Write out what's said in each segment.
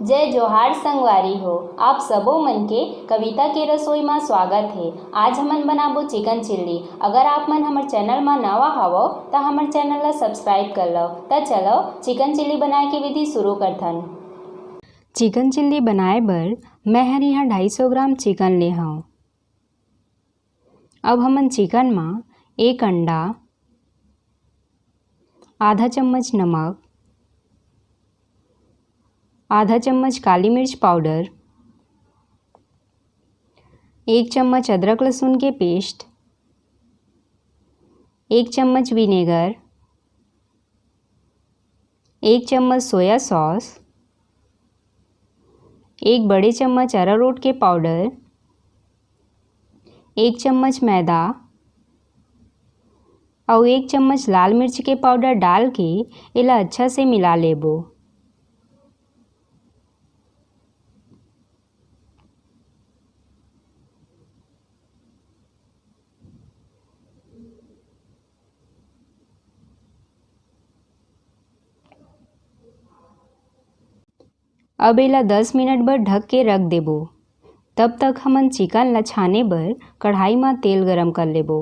जय जोहार संगवारी हो। आप सबो मन के कविता के रसोई में स्वागत है। आज हमन बनाबो चिकन चिल्ली। अगर आप मन हमर चैनल में नवा हवो तो हमर चैनल ला सब्सक्राइब कर लो। तो चलो चिकन चिल्ली बनाए के विधि शुरू करथन। चिकन चिल्ली बनाए बर मैं हर यहाँ 250 ग्राम चिकन ले हूँ। अब हमन चिकन में एक अंडा, आधा चम्मच नमक, आधा चम्मच काली मिर्च पाउडर, 1 चम्मच अदरक लहसुन के पेस्ट, 1 चम्मच विनेगर, 1 चम्मच सोया सॉस, 1 बड़े चम्मच अरारोट के पाउडर, 1 चम्मच मैदा और 1 चम्मच लाल मिर्च के पाउडर डाल के इला अच्छा से मिला लेबो। अब इला 10 मिनट बर ढक के रख देबो। तब तक हमन चिकन ला छाने बर कढ़ाई में तेल गरम कर लेबो।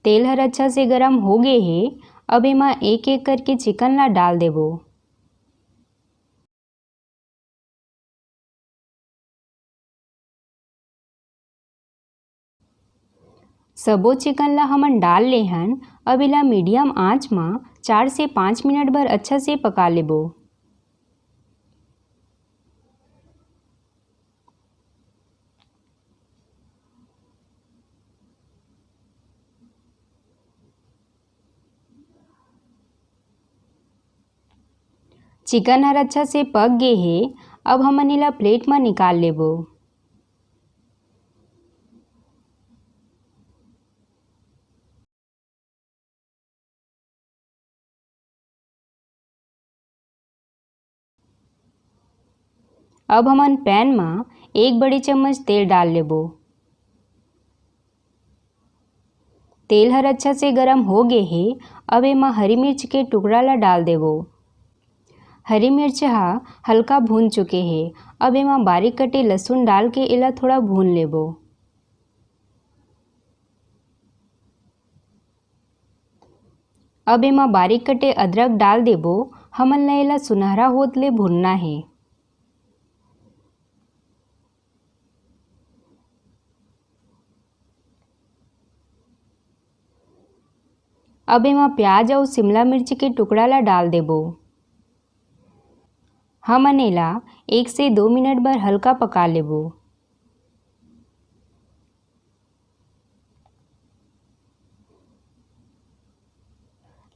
तेल हर अच्छा से गरम हो गए हे। अब एमा एक एक करके चिकन ला डाल देबो। सबो चिकन ला हमन डाल ले हन। अब इला मीडियम आंच में 4 से 5 मिनट बर अच्छा से पका लेबो। चिकन हर अच्छा से पक गए हे। अब हमन इला प्लेट में निकाल लेबो। अब हमन पैन में 1 बड़ी चम्मच तेल डाल लेबो। तेल हर अच्छा से गरम हो गए हे। अब एमा हरी मिर्च के टुकड़ा ला डाल देबो। हरी मिर्च हा हल्का भून चुके हे। अब एमा बारीक कटे लहसुन डाल के इला थोड़ा भून लेबो। अब एमा बारीक कटे अदरक डाल देबो। हमन ला इला सुनहरा होत ले भूनना है। अब एमा प्याज और शिमला मिर्च के टुकड़ा ला डाल देबो। हमन एला 1 से 2 मिनट बर हल्का पका लेबो।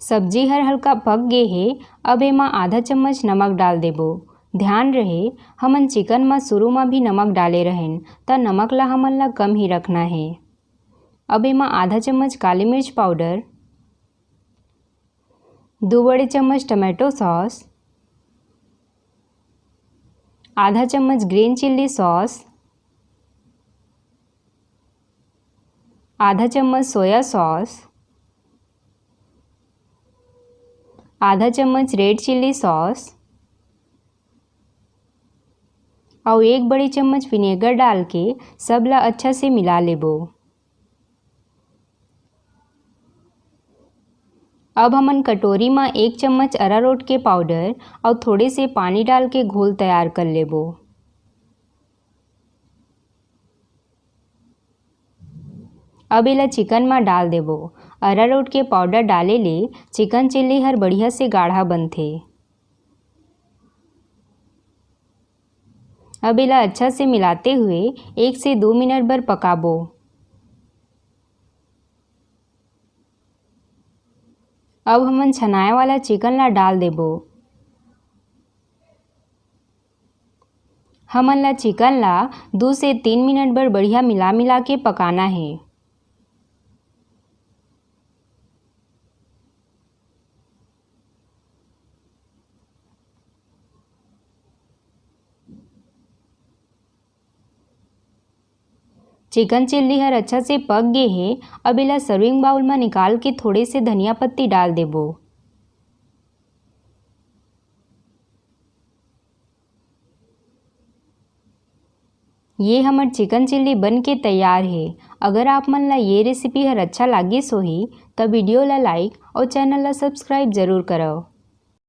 सब्जी हर हल्का पक गए हे। अब एमा आधा चम्मच नमक डाल देबो। ध्यान रहे हमन चिकन में शुरू में भी नमक डाले रहें त नमक ला हमन ला कम ही रखना है। अब एमा आधा चम्मच काली मिर्च पाउडर, 2 बड़े चम्मच टमाटो सॉस, आधा चम्मच ग्रीन चिल्ली सॉस, आधा चम्मच सोया सॉस, आधा चम्मच रेड चिल्ली सॉस और 1 बड़ी चम्मच विनेगर डाल के सब ला अच्छा से मिला लेबो। अब हमन कटोरी में 1 चम्मच अरारोट के पाउडर और थोड़े से पानी डाल के घोल तैयार कर लेबो। अब इला चिकन में डाल देबो। अरारोट के पाउडर डाले ले चिकन चिल्ली हर बढ़िया से गाढ़ा बनथे। अब इला अच्छा से मिलाते हुए 1 से 2 मिनट बर पकाबो। अब हमन छनाए वाला चिकन ला डाल देबो। हमन ला चिकन ला 2 से 3 मिनट बर बढ़िया मिला मिला के पकाना है। चिकन चिल्ली हर अच्छा से पक गए हे। अब इला सर्विंग बाउल में निकाल के थोड़े से धनिया पत्ती डाल देबो। ये हमर चिकन चिल्ली बन के तैयार है। अगर आप मन ला ये रेसिपी हर अच्छा लागिस होही त वीडियो ला लाइक और चैनल ला सब्सक्राइब जरूर करो।